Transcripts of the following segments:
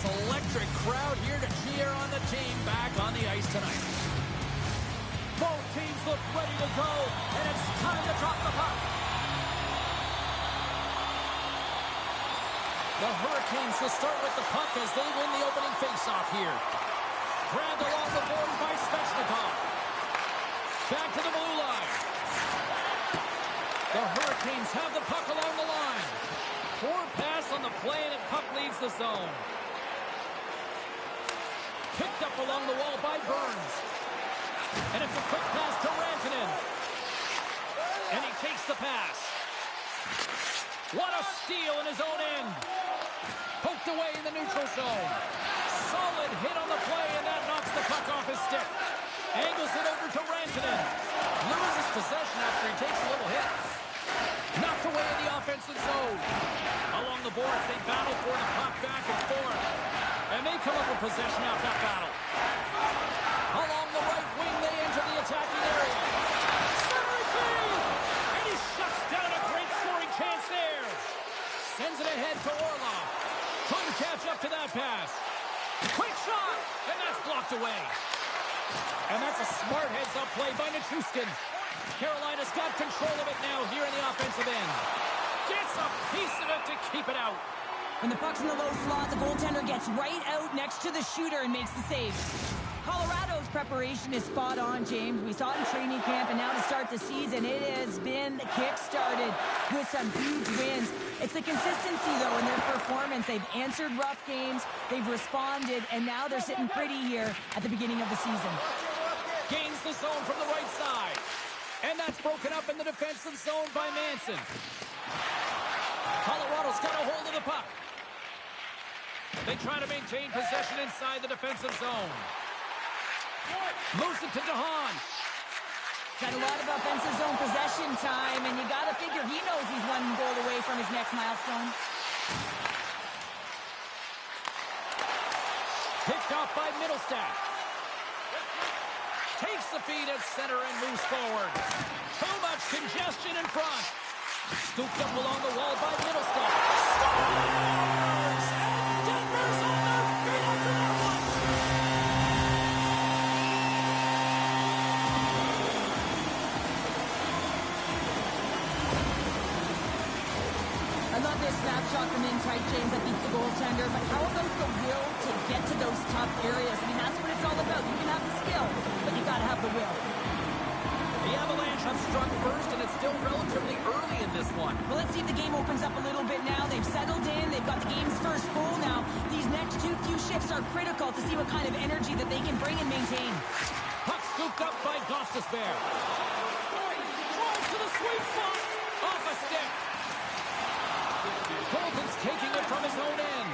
this electric crowd here to cheer on the team back on the ice tonight. Both teams look ready to go, and it's time to drop the puck. The Hurricanes will start with the puck as they win the opening faceoff here. Grabbed along the boards by Svechnikov. Back to the blue line. The Hurricanes have the puck along the line. Poor pass on the play, and the puck leaves the zone. Picked up along the wall by Burns. And it's a quick pass to Rantanen. And he takes the pass. What a steal in his own end. Poked away in the neutral zone. Solid hit on the play, and that knocks the puck off his stick. Angles it over to Rantanen. Loses possession after he takes a little hit. Knocked away in the offensive zone. Along the boards, they battle for the puck back and forth. And they come up with possession out that battle. Along the right wing, they enter the attacking area. Centering feed! And he shuts down a great scoring chance there. Sends it ahead to Orlov. Trying to catch up to that pass. Quick shot! And that's blocked away. And that's a smart heads-up play by Nichushkin. Carolina's got control of it now here in the offensive end. Gets a piece of it to keep it out. When the puck's in the low slot, the goaltender gets right out next to the shooter and makes the save. Colorado's preparation is spot on, James. We saw it in training camp, and now to start the season, it has been kick-started with some huge wins. It's the consistency, though, in their performance. They've answered rough games, they've responded, and now they're sitting pretty here at the beginning of the season. Gains the zone from the right side. And that's broken up in the defensive zone by Manson. Colorado's got a hold of the puck. They try to maintain possession inside the defensive zone. Moves it to DeHaan. Got a lot of offensive zone possession time, and you got to figure he knows he's one goal away from his next milestone. Picked off by Middlestat. Takes the feed at center and moves forward. Too much congestion in front. Scooped up along the wall by Middlestat. Scores! And Denver's on their feet after that one. I love this snapshot from in tight, James, that beats the goaltender. But how about the will to get to those tough areas? I mean, that's what it's all about. You can have the skill, but you got to have the will. The Avalanche have struck first, and it's still relatively early in this one. Well, let's see if the game opens up a little bit now. They've settled in. They've got the game's first goal now. These next few shifts are critical to see what kind of energy that they can bring and maintain. Puck scooped up by Gostisbehere. Tries to the sweet spot. Off a stick. Colton's taking it from his own end.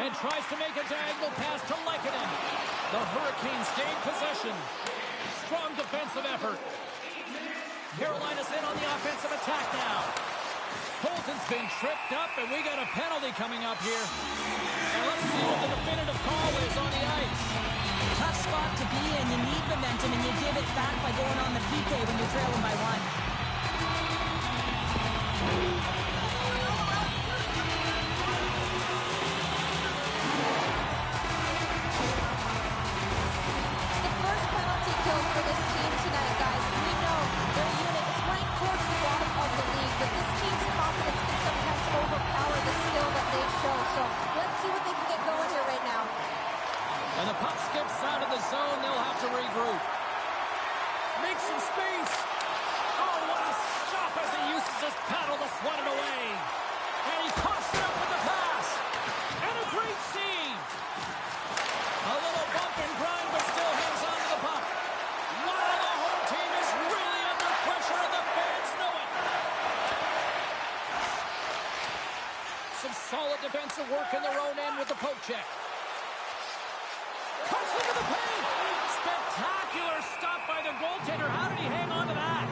And tries to make a diagonal pass to Lehkonen. The Hurricanes gain possession. Strong defensive effort. Carolina's in on the offensive attack now. Colton's been tripped up, and we got a penalty coming up here. Now let's see what the definitive call is on the ice. Tough spot to be in. You need momentum, and you give it back by going on the PK when you're trailing by one. For this team tonight, guys. We know their unit is ranked towards the bottom of the league, but this team's confidence can sometimes overpower the skill that they show. So let's see what they can get going here right now. And the puck skips out of the zone. They'll have to regroup. Make some space. Oh, what a stop as he uses his paddle to swat it away. And he coughs it up with the pass. And a great save. A little bump and grind, but still hangs on to the puck. Wow, the home team is really under pressure, and the fans know it. Some solid defensive work in their own end with the poke check. Cuts into the paint. Spectacular stop by the goaltender. How did he hang on to that?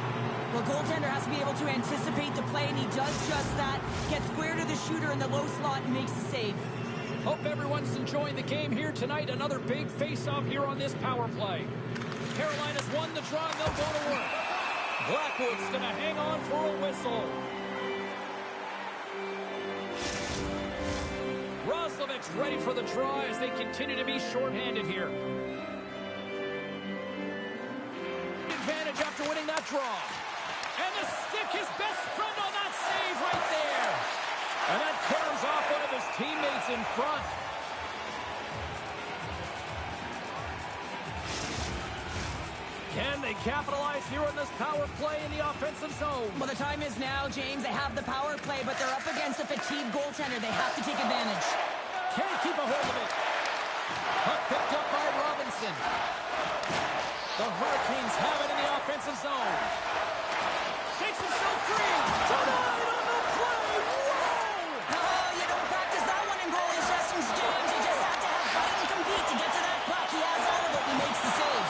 Well, goaltender has to be able to anticipate the play, and he does just that. Gets square to the shooter in the low slot and makes the save. Hope everyone's enjoying the game here tonight. Another big face-off here on this power play. Carolina's won the draw, and they'll go to work. Blackwood's going to hang on for a whistle. Roslovic gets ready for the draw as they continue to be shorthanded here. Advantage after winning that draw. And the stick, his best friend on that save right there. And that carries off one of his teammates in front. Can they capitalize here on this power play in the offensive zone? Well, the time is now, James. They have the power play, but they're up against a fatigued goaltender. They have to take advantage. Can't keep a hold of it. Puck picked up by Robinson. The Hurricanes have it in the offensive zone. Shakes himself free. Denied on the play. Whoa! Oh, you don't practice that one in goalie sessions, James. You just have to have fight and compete to get to that puck. He has all of it. He makes the save.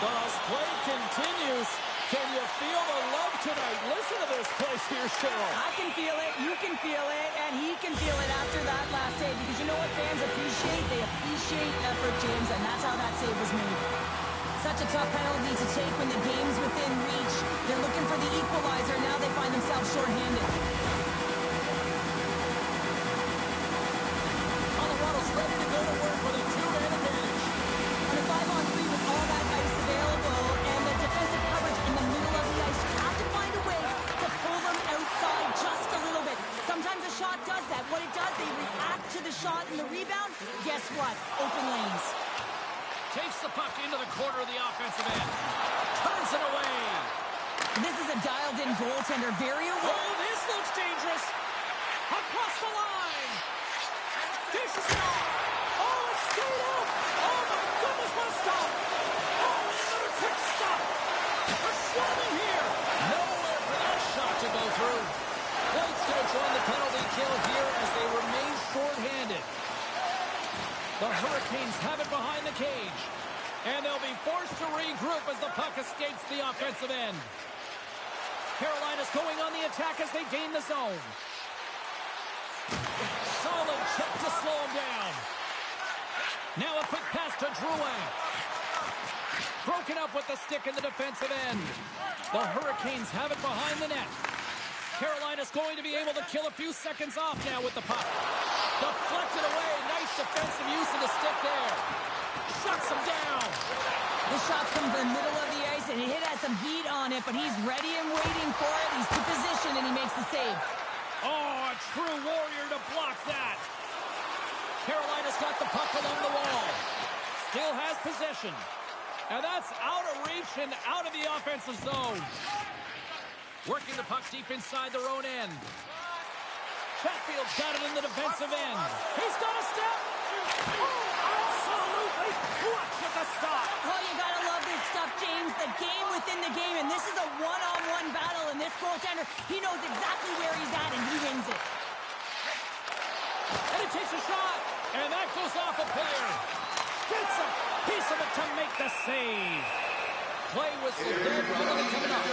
The play continues. Can you feel the love tonight? Listen to this place here, Cheryl. I can feel it, you can feel it, and he can feel it after that last save. Because you know what fans appreciate? They appreciate effort, James, and that's how that save was made. Such a tough penalty to take when the game's within reach. They're looking for the equalizer. Now they find themselves shorthanded. Colorado's ready to go to work with a 2-man advantage. On a 5-on-3 with all that ice available and the defensive coverage in the middle of the ice, you have to find a way to pull them outside just a little bit. Sometimes a shot does that. What it does, they react to the shot and the rebound. Guess what? Open lanes. Takes the puck into the corner of the offensive end. Turns it away. This is a dialed-in goaltender. Very aware. Oh, this looks dangerous. Across the line. Dishes it off. Oh, it's straight out. Oh, my goodness, what a stop. Oh, another quick stop. They're swarming here. Nowhere for that shot to go through. White's going to join the penalty kill here as they remain shorthanded. The Hurricanes have it behind the cage. And they'll be forced to regroup as the puck escapes the offensive end. Carolina's going on the attack as they gain the zone. Solid check to slow him down. Now a quick pass to Drouin. Broken up with the stick in the defensive end. The Hurricanes have it behind the net. Carolina's going to be able to kill a few seconds off now with the puck. Deflected away. Nice defensive use of the stick there. Shuts him down. The shot's coming from the middle of the ice, and it has some heat on it, but he's ready and waiting for it. He's to position, and he makes the save. Oh, a true warrior to block that. Carolina's got the puck along the wall. Still has possession. And that's out of reach and out of the offensive zone. Working the puck deep inside their own end. Chatfield's got it in the defensive end. He's got a step. Oh, absolutely clutch with the stop. Oh, you gotta love this stuff, James. The game within the game, and this is a one-on-one battle, and this goaltender, he knows exactly where he's at, and he wins it. And he takes a shot, and that goes off a player. Gets a piece of it to make the save. Play whistle dead, penalty coming up.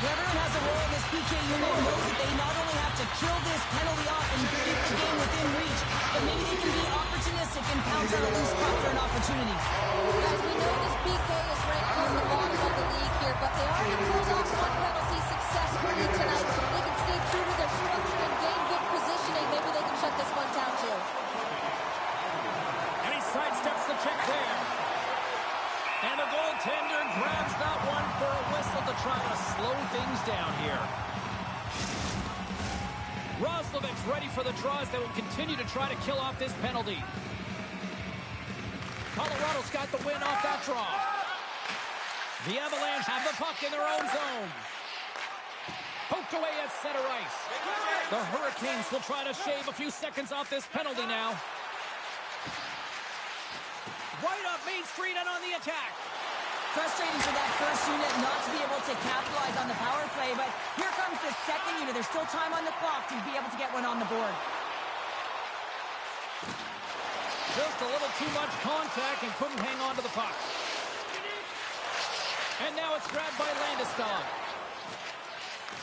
Everyone has a role in this PK unit and knows that they not only have to kill this penalty off and keep the game within reach, but maybe they can be opportunistic and pounce on a loose puck for an opportunity. Guys, we know this PK is ranked towards the bottom of the league here, but they already pulled off one penalty successfully tonight. They can stay true to their structure and gain good positioning. Maybe they can shut this one down too. And he sidesteps the check there. And the goaltender grabs that one for a whistle to try to slow things down here. Roslovic's ready for the draws. They will continue to try to kill off this penalty. Colorado's got the win off that draw. The Avalanche have the puck in their own zone. Poked away at center ice. The Hurricanes will try to shave a few seconds off this penalty now. Right up Main Street and on the attack. Frustrating for that first unit not to be able to capitalize on the power play, but here comes the second unit. There's still time on the clock to be able to get one on the board. Just a little too much contact and couldn't hang on to the puck. And now it's grabbed by Landeskog.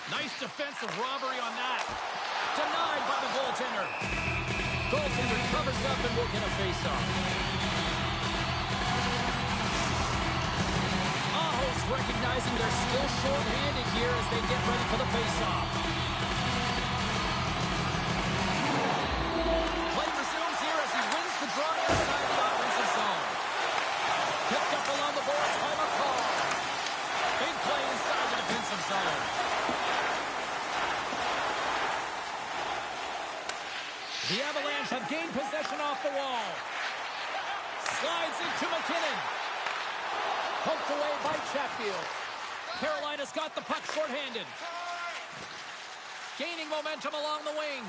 Nice defensive robbery on that. Denied by the goaltender. Goaltender covers up and will get a face-off. Recognizing they're still short-handed here as they get ready for the face-off. The Avalanche have gained possession off the wall. Slides into McKinnon. Poked away by Chatfield. Carolina's got the puck shorthanded. Gaining momentum along the wing.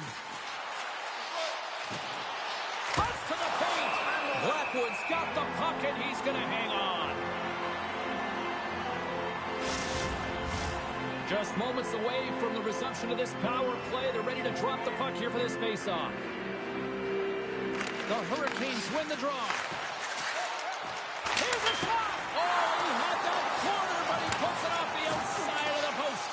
Cuts to the paint. Blackwood's got the puck, and he's going to hang on. Just moments away from the resumption of this power play. They're ready to drop the puck here for this faceoff. The Hurricanes win the draw. Here's a shot! Oh, he had that corner, but he puts it off the outside of the post.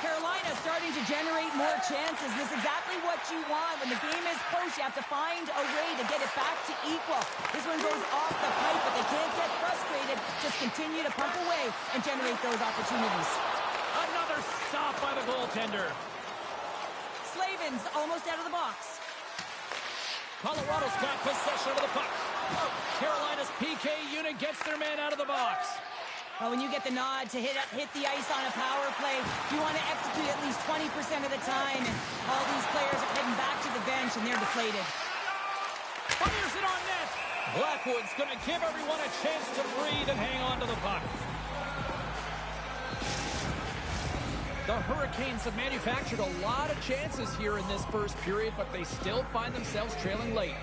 Carolina starting to generate more chances. This is exactly what you want. When the game is close, you have to find a way to get it back to equal. This one goes off the pipe, but they can't get frustrated. Just continue to pump away and generate those opportunities. Another stop by the goaltender. Slavin's almost out of the box. Colorado's got possession of the puck. Carolina's PK unit gets their man out of the box. Well, when you get the nod to hit the ice on a power play, you want to execute at least 20% of the time, and all these players are heading back to the bench, and they're deflated. Fires it on net. Blackwood's going to give everyone a chance to breathe and hang on to the puck. The Hurricanes have manufactured a lot of chances here in this first period, but they still find themselves trailing late.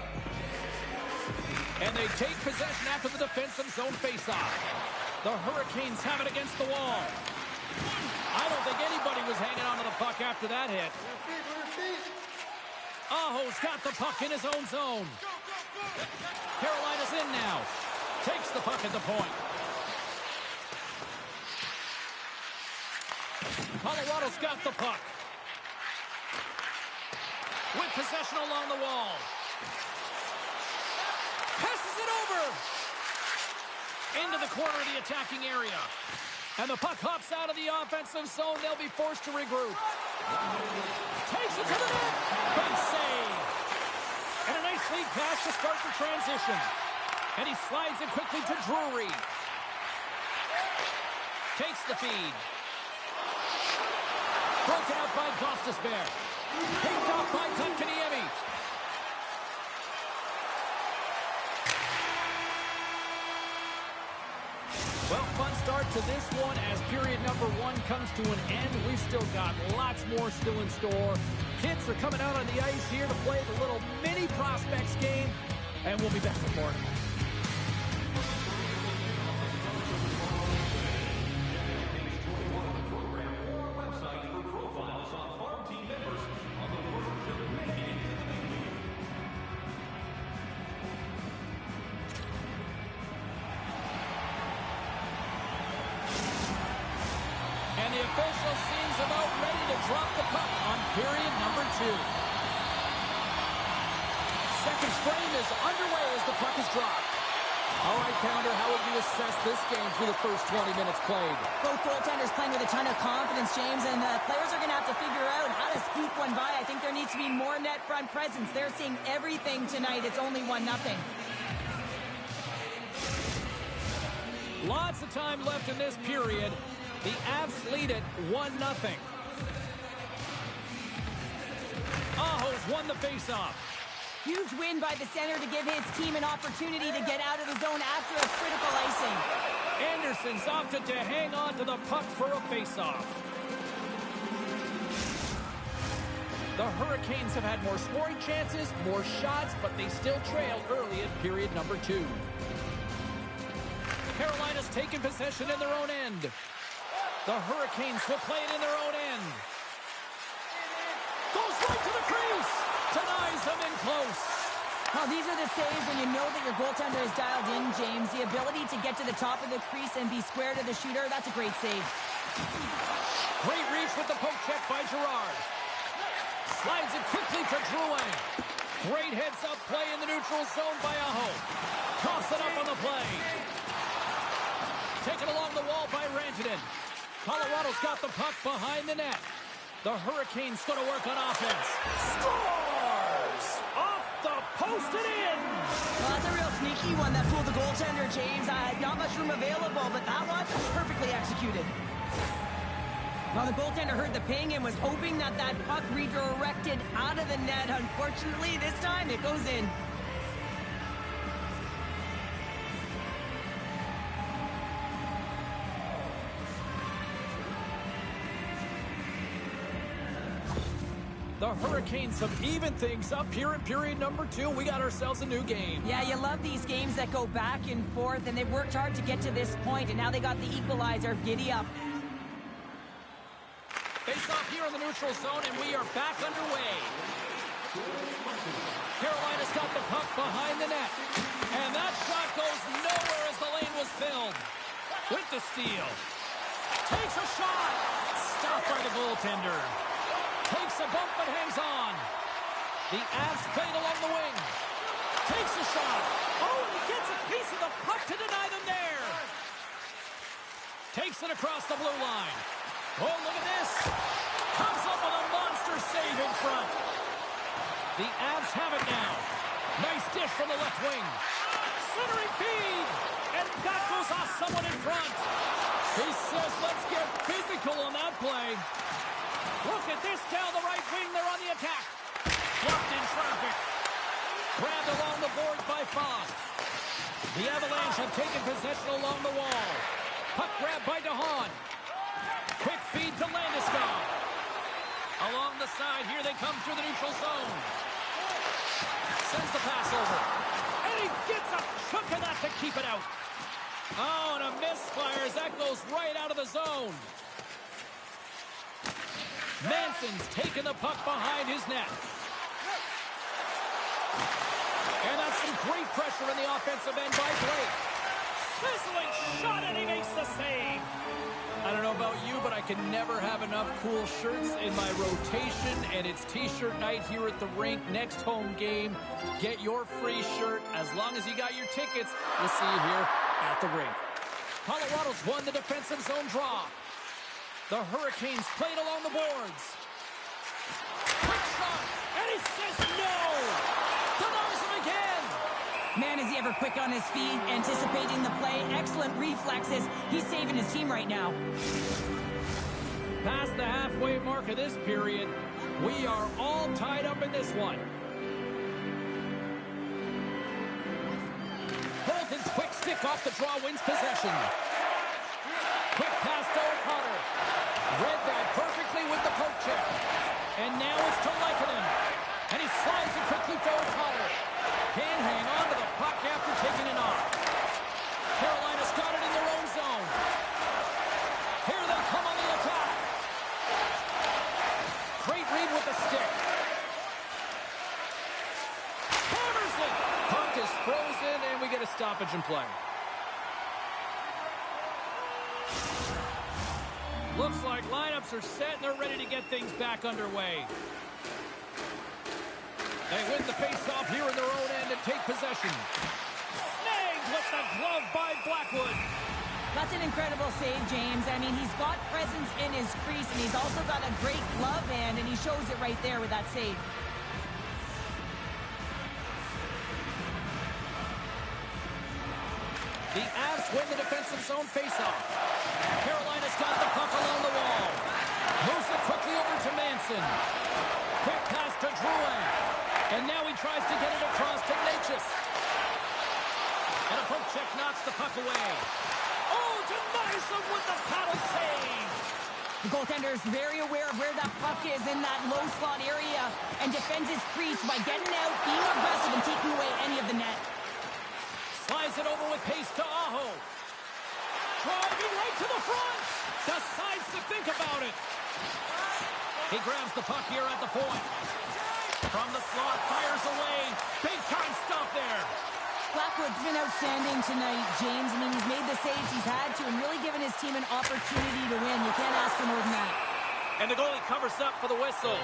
And they take possession after the defensive zone faceoff. The Hurricanes have it against the wall. I don't think anybody was hanging on to the puck after that hit. Aho's got the puck in his own zone. Carolina's in now. Takes the puck at the point. Colorado's got the puck. With possession along the wall. Passes it over. Into the corner of the attacking area. And the puck hops out of the offensive zone. They'll be forced to regroup. Takes it to the net. Big save. And a nice lead pass to start the transition. And he slides it quickly to Drury. Takes the feed. Broken out by Gostisbehere. Picked off by Kotkaniemi. Well, fun start to this one as period number one comes to an end. We've still got lots more still in store. Kids are coming out on the ice here to play the little mini prospects game, and we'll be back with more. Official seems about ready to drop the puck on period number 2. Second frame is underway as the puck is dropped. All right, Pounder, how would you assess this game through the first 20 minutes played? Both goaltenders playing with a ton of confidence, James, and the players are going to have to figure out how to squeak one by. I think there needs to be more net front presence. They're seeing everything tonight. It's only 1-0. Lots of time left in this period. The Avs lead it 1-0. Aho's won the faceoff. Huge win by the center to give his team an opportunity to get out of the zone after a critical icing. Anderson's opted to hang on to the puck for a faceoff. The Hurricanes have had more scoring chances, more shots, but they still trail early in period number 2. Carolina's taken possession in their own end. The Hurricanes will play it in their own end. Goes right to the crease. Denies them in close. Well, these are the saves when you know that your goaltender is dialed in, James. The ability to get to the top of the crease and be square to the shooter, that's a great save. Great reach with the poke check by Girard. Slides it quickly to Drouin. Great heads-up play in the neutral zone by Aho. Toss it up on the play. Taken along the wall by Rantanen. Colorado's got the puck behind the net. The Hurricanes going to work on offense. Scores! Off the post and in! Well, that's a real sneaky one that fooled the goaltender, James. Not much room available, but that one perfectly executed. Well, the goaltender heard the ping and was hoping that that puck redirected out of the net. Unfortunately, this time it goes in. The Hurricanes have evened things up here in period number 2. We got ourselves a new game. Yeah, you love these games that go back and forth, and they've worked hard to get to this point, and now they got the equalizer. Giddy up. Face off here in the neutral zone, and we are back underway. Carolina's got the puck behind the net. And that shot goes nowhere as the lane was filled. With the steal. Takes a shot. Stopped by the goaltender. Takes a bump but hangs on. The Avs played along the wing. Takes a shot. Oh, and he gets a piece of the puck to deny them there. Takes it across the blue line. Oh, look at this. Comes up with a monster save in front. The Avs have it now. Nice dish from the left wing. Centering feed. And that goes off someone in front. He says, let's get physical on that play. Look at this down the right wing. They're on the attack. Blocked in traffic. Grabbed along the boards by Fost. The Avalanche have taken possession along the wall. Puck grab by DeHaan. Quick feed to Landeskog. Along the side, here they come through the neutral zone. Sends the pass over. And he gets a chunk of that to keep it out. Oh, and a misfire as that goes right out of the zone. Manson's taking the puck behind his net. And that's some great pressure in the offensive end by Blake. Sizzling shot, and he makes the save. I don't know about you, but I can never have enough cool shirts in my rotation, and it's T-shirt night here at the rink. Next home game, get your free shirt. As long as you got your tickets, we'll see you here at the rink. Colorado's won the defensive zone draw. The Hurricanes played along the boards. Quick shot, and he says no! Denies him again! Man, is he ever quick on his feet, anticipating the play. Excellent reflexes. He's saving his team right now. Past the halfway mark of this period, we are all tied up in this one. Holton's quick stick off the draw wins possession. Quick pass to O'Connor. Read that perfectly with the poke check. And now it's to Lehkonen. And he slides it quickly to O'Connor. Can't hang on to the puck after taking it off. Carolina's got it in their own zone. Here they come on the attack. Great read with the stick. Hammers it. Puck is frozen, and we get a stoppage in play. Looks like lineups are set, and they're ready to get things back underway. They win the face-off here in their own end and take possession. Snagged with the glove by Blackwood. That's an incredible save, James. I mean, he's got presence in his crease, and he's also got a great glove hand, and he shows it right there with that save. The Avs win the defensive zone face-off. Carolina's got the puck along the wall. Moves it quickly over to Manson. Quick pass to Drouin. And now he tries to get it across to Natchez. And a poke check knocks the puck away. Oh, denies him with the paddle save. The goaltender is very aware of where that puck is in that low slot area and defends his crease by getting out, being aggressive, and taking away any of the net. Slides it over with pace to Aho. Driving right to the front. Decides to think about it. He grabs the puck here at the point. From the slot, fires away. Big time stop there. Blackwood's been outstanding tonight, James. I mean, he's made the saves he's had to and really given his team an opportunity to win. You can't ask for more than that. And the goalie covers up for the whistle.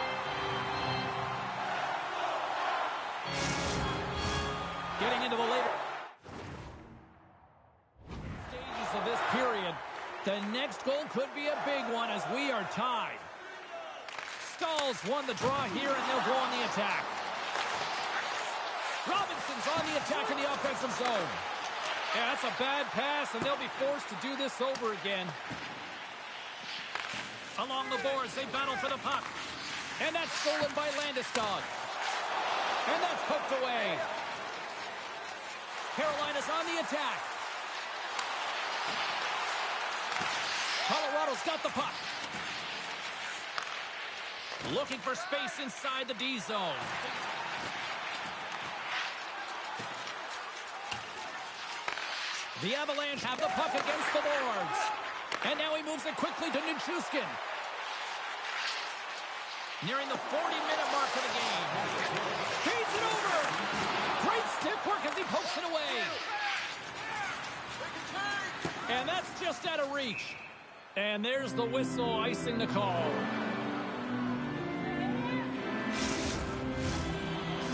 Getting into the later stages of this period, the next goal could be a big one as we are tied. Stahls won the draw here, and they'll go on the attack. Robinson's on the attack in the offensive zone. Yeah, that's a bad pass, and they'll be forced to do this over again. Along the boards, they battle for the puck. And that's stolen by Landeskog. And that's poked away. Carolina's on the attack. Colorado's got the puck. Looking for space inside the D zone. The Avalanche have the puck against the boards. And now he moves it quickly to Nichushkin. Nearing the 40-minute mark of the game. Feeds it over. Great stick work as he pokes it away. And that's just out of reach. And there's the whistle icing the call.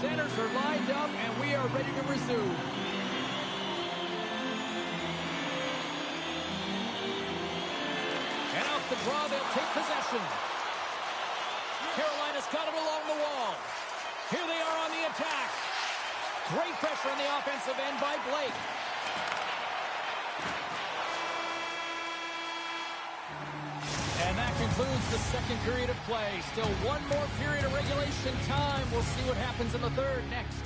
Centers are lined up, and we are ready to resume. And off the draw, they'll take possession. Carolina's got it along the wall. Here they are on the attack. Great pressure on the offensive end by Blake. And that concludes the second period of play. Still one more period of regulation time. We'll see what happens in the third next.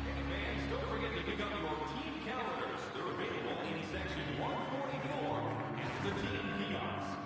And fans, don't forget to pick up your team calendars. They're available in section 144 at the team kiosk.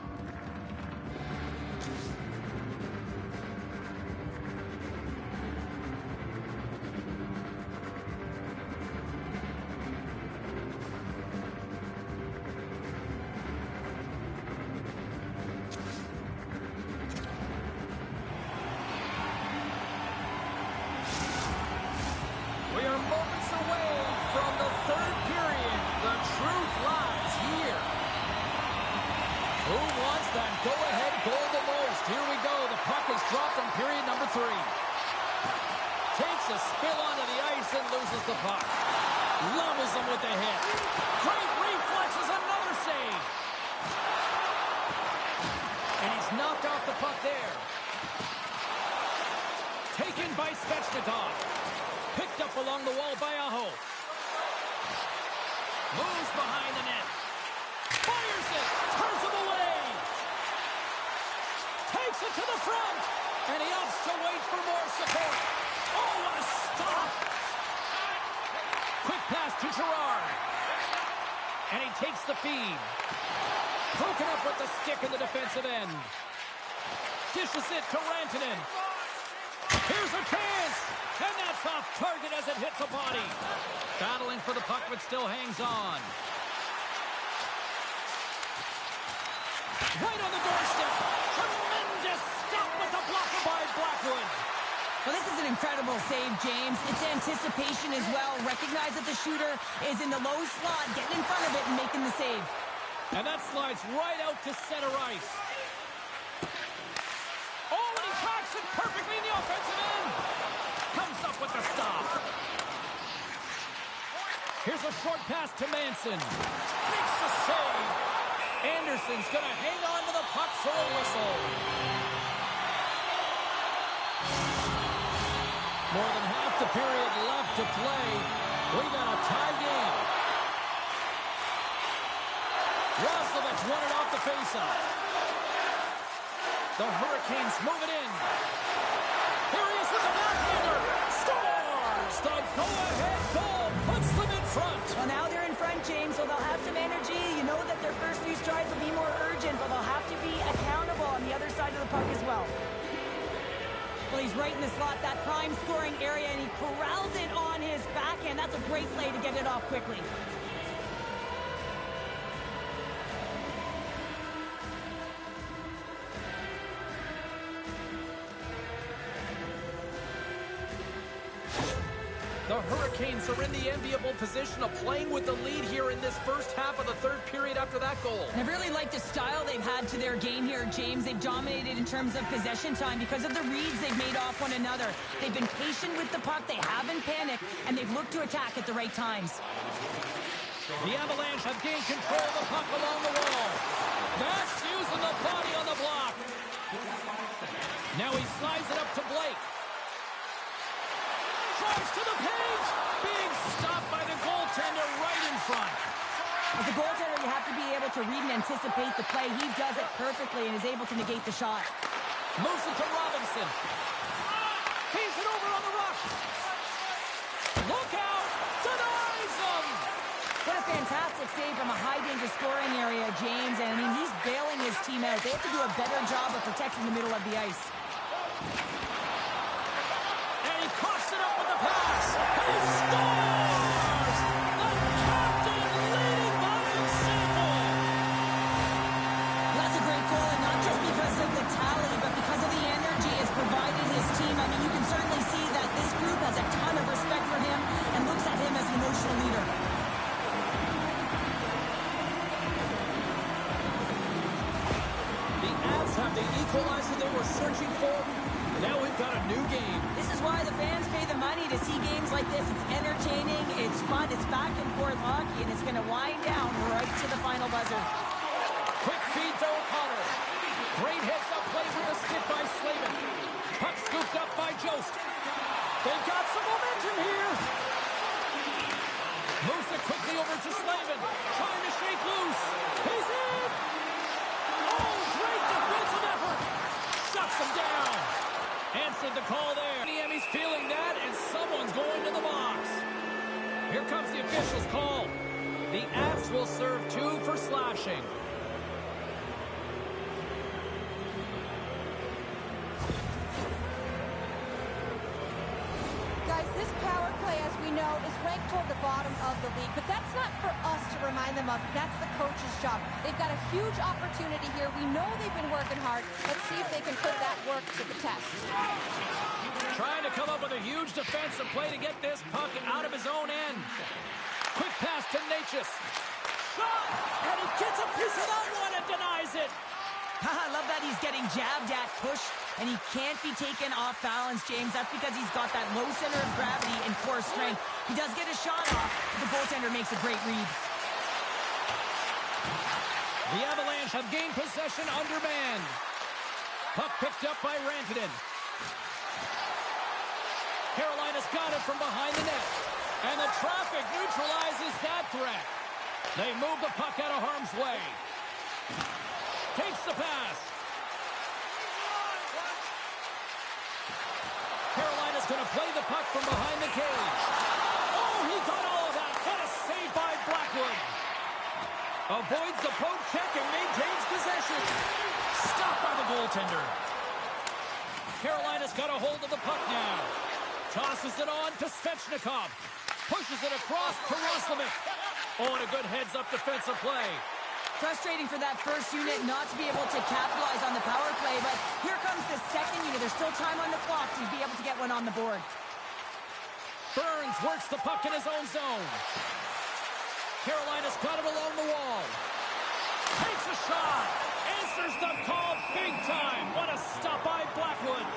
Dropped on period number 3. Takes a spill onto the ice and loses the puck. Levels him with the hit. Great reflexes, another save. And he's knocked off the puck there. Taken by Svechnikov. Picked up along the wall by Aho. Moves behind the net. Fires it. Turns him away. Takes it to the front. And he opts to wait for more support. Oh, what a stop. Quick pass to Girard. And he takes the feed. Broken up with the stick in the defensive end. Dishes it to Rantanen. Here's a chance. And that's off target as it hits a body. Battling for the puck, but still hangs on. Right on the doorstep. Tremendous stop with the blocker by Blackwood. Well, this is an incredible save, James. It's anticipation as well. Recognize that the shooter is in the low slot, getting in front of it and making the save. And that slides right out to center ice. Oh, and he tracks it perfectly in the offensive end. Comes up with the stop. Here's a short pass to Manson. Makes the save. Anderson's going to hang on to the puck for a whistle. More than half the period left to play. We got a tie game. Roslovic won it off the faceoff. The Hurricanes move it in. Here he is with the backhander. Scores! The go-ahead goal puts them in front. Well, now they're in front, James, so they'll have some energy. You know that their first few strides will be more urgent, but they'll have to be accountable on the other side of the puck as well. Well, he's right in the slot, that prime scoring area, and he corrals it on his backhand. That's a great play to get it off quickly. The Hurricanes are in the enviable position of playing with the lead here in this first half of the third period after that goal. And I really like the style they've had to their game here, James. They've dominated in terms of possession time because of the reads they've made off one another. They've been patient with the puck, they haven't panicked, and they've looked to attack at the right times. The Avalanche have gained control of the puck along the wall. That's using the body on the block. Now he slides it up to Blake. Drives to the page. Big stop by the goaltender right in front. As a goaltender, you have to be able to read and anticipate the play. He does it perfectly and is able to negate the shot. Moves it to Robinson. He's it over on the rush. Look out! Denies him! What a fantastic save from a high-danger scoring area, James. And, I mean, he's bailing his team out. They have to do a better job of protecting the middle of the ice. And he coughs it up with the pass. He scores! The captain leading by example. That's a great goal, and not just because of the tally, but because of the energy it's provided his team. I mean, you can certainly see that this group has a ton of respect for him and looks at him as an emotional leader. The Avs have the equalizer they were searching for. Now we've got a new game. This is why the fans pay the money to see games like this. It's entertaining, it's fun, it's back and forth hockey, and it's going to wind down right to the final buzzer. Quick feed to O'Connor. Great heads-up play with a stick by Slavin. Puck scooped up by Jost. They've got some momentum here. Moves it quickly over to Slavin. Trying to shake loose. He's in! Oh, great defensive effort. Shuts him down. Answered the call there. Miami's feeling that, and someone's going to the box. Here comes the official's call. The Avs will serve 2 for slashing. Guys, this power play, as we know, is ranked toward the bottom of the league, but that's not for us to remind them of. That's the coach's job. They've got a huge opportunity here. We know they've been working hard. Let's see if they can put that work to the test. Trying to come up with a huge defensive play to get this puck out of his own end. Quick pass to Natchez. Shot! And he gets a piece of that one and denies it. I love that he's getting jabbed at, pushed, and he can't be taken off balance, James. That's because he's got that low center of gravity and core strength. He does get a shot off, but the goaltender makes a great read. The Avalanche have gained possession undermanned. Puck picked up by Rantanen. Carolina's got it from behind the net. And the traffic neutralizes that threat. They move the puck out of harm's way. Takes the pass. Carolina's going to play the puck from behind the cage. Oh, he got all of that. What a save by Blackwood. Avoids the poke check and maintains possession. Stopped by the goaltender. Carolina's got a hold of the puck now. Tosses it on to Svechnikov. Pushes it across to Roslovic. Oh, and a good heads-up defensive play. Frustrating for that first unit not to be able to capitalize on the power play, but here comes the second unit. There's still time on the clock to be able to get one on the board. Burns works the puck in his own zone. Carolina's got it along the wall. Takes a shot. Answers the call big time. What a stop by Blackwood.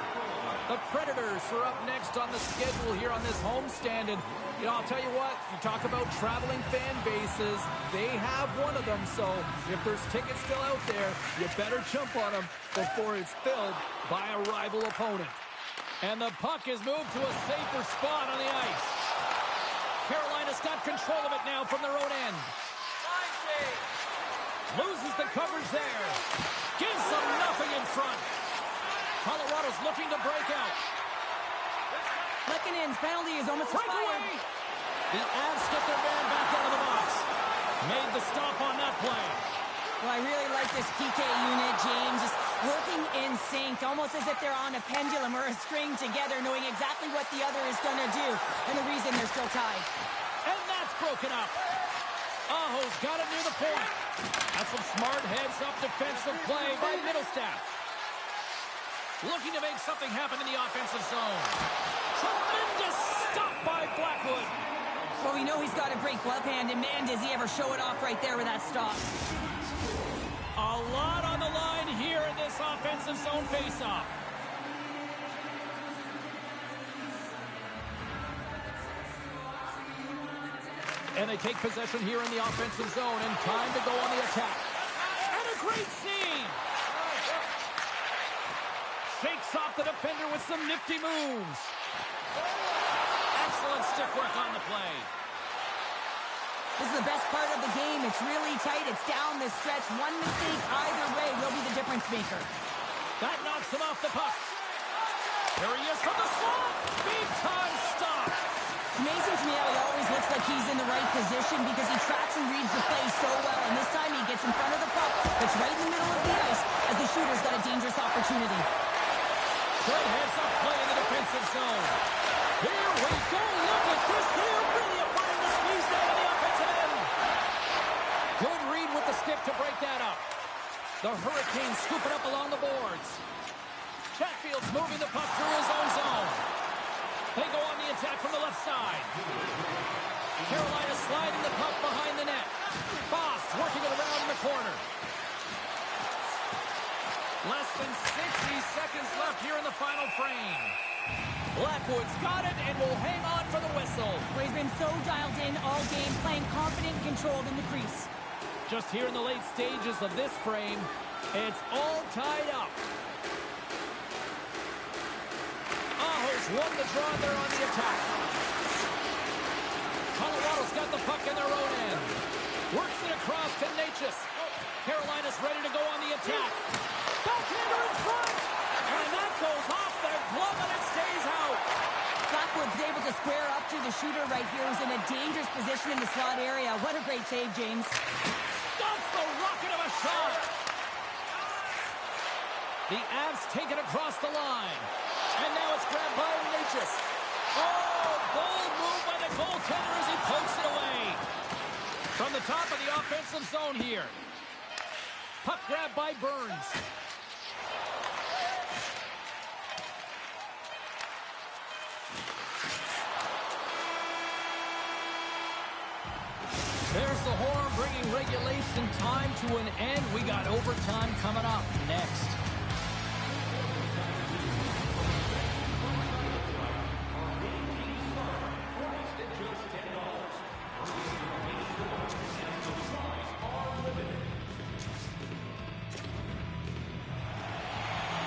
The Predators are up next on the schedule here on this homestand. And, you know, I'll tell you what, you talk about traveling fan bases. They have one of them, so if there's tickets still out there, you better jump on them before it's filled by a rival opponent. And the puck is moved to a safer spot on the ice. Carolina's got control of it now from their own end. Loses the coverage there. Gives them nothing in front. Colorado's looking to break out. Lekkonen's penalty is almost Breakaway! expired. The Avs get their man back out of the box. Made the stop on that play. Well, I really like this PK unit, James. Just working in sync, almost as if they're on a pendulum or a string together, knowing exactly what the other is going to do, and the reason they're still tied. And that's broken up. Aho's got it near the point. That's some smart heads-up defensive play by Middlestat. Looking to make something happen in the offensive zone. Tremendous stop by Blackwood. Well, we know he's got a great glove hand, and man, does he ever show it off right there with that stop. A lot on the line here in this offensive zone faceoff. And they take possession here in the offensive zone, and time to go on the attack. And a great scene. Shakes off the defender with some nifty moves. Excellent stick work on the play. This is the best part of the game. It's really tight. It's down this stretch. One mistake either way will be the difference maker. That knocks him off the puck. Here he is from the slot. Big time stop. It's amazing to me how he always looks like he's in the right position because he tracks and reads the play so well. And this time he gets in front of the puck. It's right in the middle of the ice as the shooter's got a dangerous opportunity. Good heads-up play in the defensive zone. Here we go. Look at this. They're really applying the squeeze down on the offensive end. Good read with the stick to break that up. The Hurricanes scoop it up along the boards. Chatfield's moving the puck through his own zone. They go on the attack from the left side. Carolina sliding the puck behind the net. Foss working it around in the corner. Less than 60 seconds left here in the final frame. Blackwood's got it and will hang on for the whistle. He's been so dialed in all game, playing confident and controlled in the crease. Just here in the late stages of this frame, it's all tied up. Aho's won the draw there on the attack. Colorado's got the puck in their own end. Works it across to Natchez. Carolina's ready to go on the attack. Goaltender in front! And that goes off their glove and it stays out. Blackwood's able to square up to the shooter right here, who's in a dangerous position in the slot area. What a great save, James. Dumps the rocket of a shot. The Avs take it across the line. And now it's grabbed by Natchez. Oh, bold move by the goaltender as he pokes it away. From the top of the offensive zone here. Puck grabbed by Burns. There's the horn bringing regulation time to an end. We got overtime coming up next.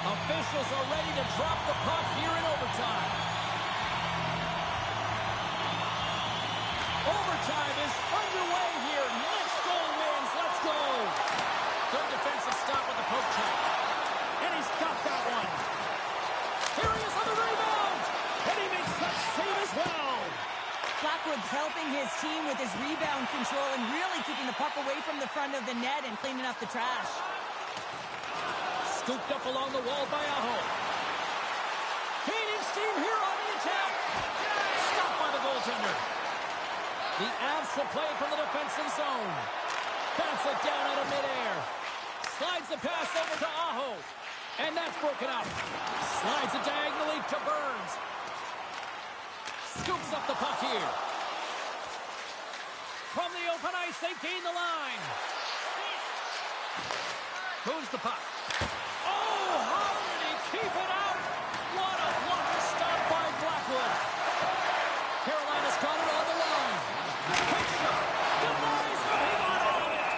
Officials are ready to drop the puck here in overtime. Overtime is underway here. Next goal wins. Let's go. Good defensive stop with the poke check. And he's got that one. Here he is on the rebound. And he makes that save as well. Blackwood's helping his team with his rebound control and really keeping the puck away from the front of the net and cleaning up the trash. Scooped up along the wall by Aho. Gaining steam here on the attack. Stopped by the goaltender. The Avs will play from the defensive zone. Bounce it down out of midair. Slides the pass over to Aho. And that's broken up. Slides it diagonally to Burns. Scoops up the puck here. From the open ice, they gain the line. Moves the puck. Oh, how did he keep it out? What a blocker stop by Blackwood. Carolina's got it on the line. Quick shot. Denies, but he got all of it.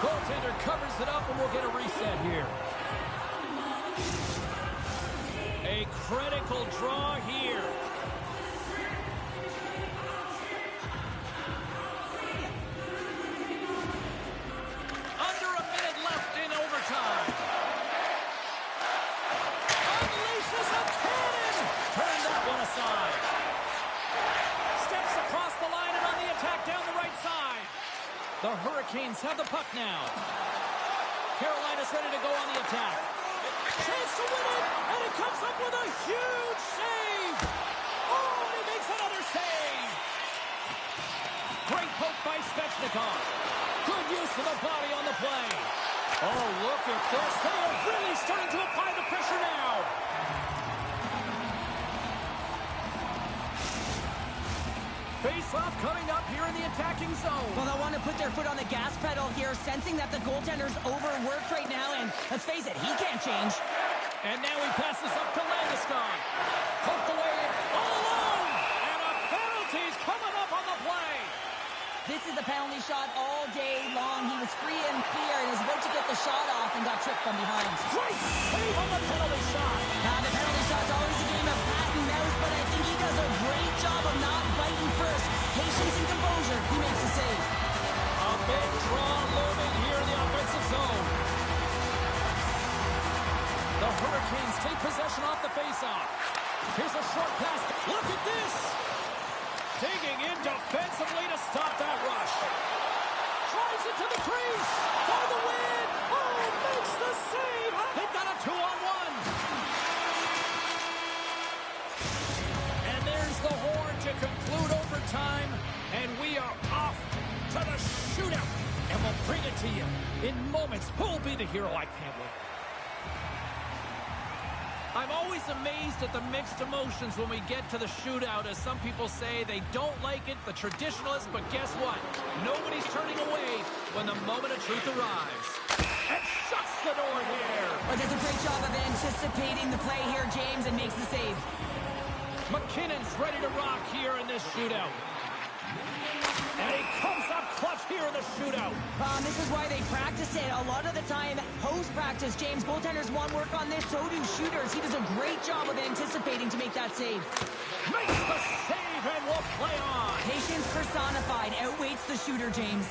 Goaltender covers it up, and we'll get a reset here. A critical draw here. Under a minute left in overtime. Unleashes a cannon. Turn that one aside. Steps across the line and on the attack down the right side. The Hurricanes have the puck now. Carolina's ready to go on the attack. Chance to win it, and he comes up with a huge save. Oh, and he makes another save. Great poke by Svechnikov. Good use of the body on the play. Oh, look at this. They are really starting to apply the pressure now. Face-off coming up here in the attacking zone. Well, they'll want to put their foot on the gas pedal here, sensing that the goaltender's overworked right now, and let's face it, he can't change. And now he passes up to Landeskog. Poked away all alone. And a penalty's coming up on the play. This is the penalty shot all day long. He was free and clear and is about to get the shot off and got tripped from behind. Great save on the penalty shot. The penalty shot's always a game of cat and mouse, but I think he does a great job of not biting first. Patience and composure. He makes the save. Here's a short pass. Look at this. Digging in defensively to stop that rush. Drives it to the crease for the win. Oh, makes the save. They've got a 2-on-1. And there's the horn to conclude overtime. And we are off to the shootout. And we'll bring it to you in moments. Who'll be the hero? I can't wait. I'm always amazed at the mixed emotions when we get to the shootout. As some people say, they don't like it, the traditionalists, but guess what? Nobody's turning away when the moment of truth arrives. And shuts the door here. Well, does a great job of anticipating the play here, James, and makes the save. McKinnon's ready to rock here in this shootout. And he comes up clutch here in the shootout. This is why they practice it. A lot of the time, post-practice, James, goaltenders want work on this, so do shooters. He does a great job of anticipating to make that save. Makes the save and will play on. Patience personified outweighs the shooter, James.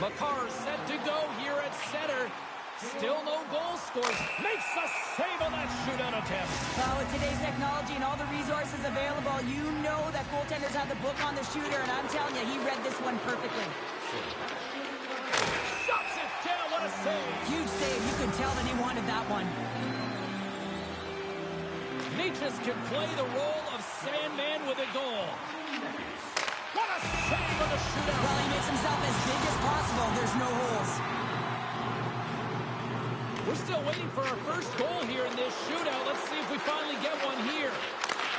Makar set to go here at center. Still no goal scores. Makes a save on that shootout attempt. Well, with today's technology and all the resources available, you know that goaltenders have the book on the shooter, and I'm telling you, he read this one perfectly. Shuts it down. What a save. Huge save. You could tell that he wanted that one. Nietzsche can play the role of Sandman with a goal. What a save on the shootout. Well, he makes himself as big as possible. There's no holes. We're still waiting for our first goal here in this shootout. Let's see if we finally get one here.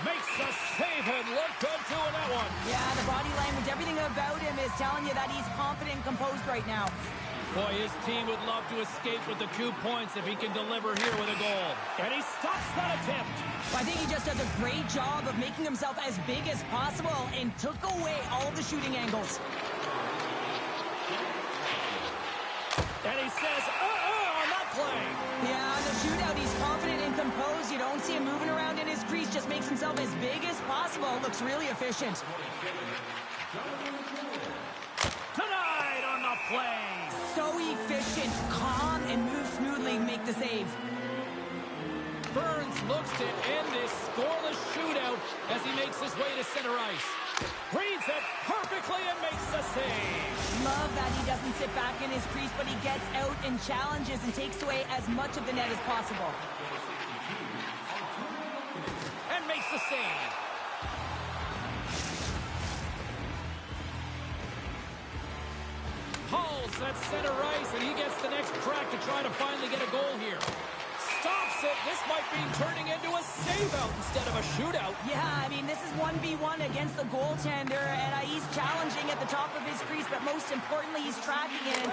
Makes a save and look good doing that one. Yeah, the body language, everything about him is telling you that he's confident and composed right now. Boy, his team would love to escape with the 2 points if he can deliver here with a goal. And he stops that attempt. I think he just does a great job of making himself as big as possible and took away all of the shooting angles. And he says, on that play. Yeah, on the shootout, he's confident and composed. You don't see him moving around in his crease. Just makes himself as big as possible. Looks really efficient. Tonight on the play. So efficient, calm, and moves smoothly to make the save. Burns looks to end this scoreless shootout as he makes his way to center ice. Reads it perfectly and makes the save. Love that he doesn't sit back in his crease, but he gets out and challenges and takes away as much of the net as possible. And makes the save. Hall's at center ice, and he gets the next crack to try to finally get a goal here. Stops it. This might be turning into a save-out instead of a shootout. Yeah, I mean, this is 1v1 against the goaltender, and he's challenging at the top of his crease, but most importantly, he's tracking and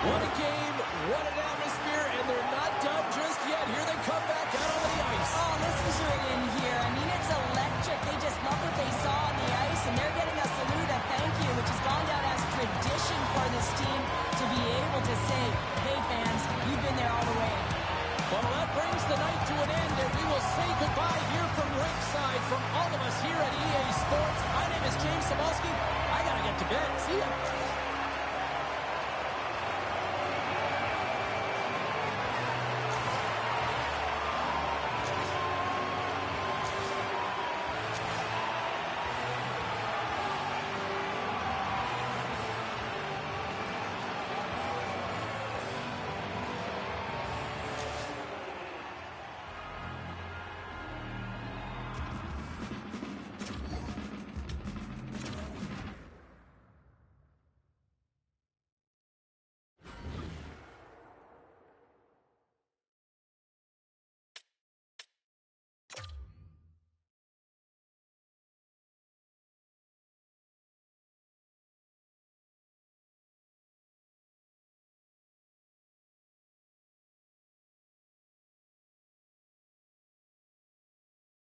What a game, what an atmosphere, and they're not done just yet. Here they come back out on the ice. Oh, listen to it in here. I mean, it's electric. They just love what they saw on the ice, and they're getting a salute, a thank you, which has gone down as tradition for this team to be able to say, hey, fans, you've been there all the way. Well, that brings the night to an end, and we will say goodbye here from ringside from all of us here at EA Sports. My name is James Cebulski. I got to get to bed. See ya.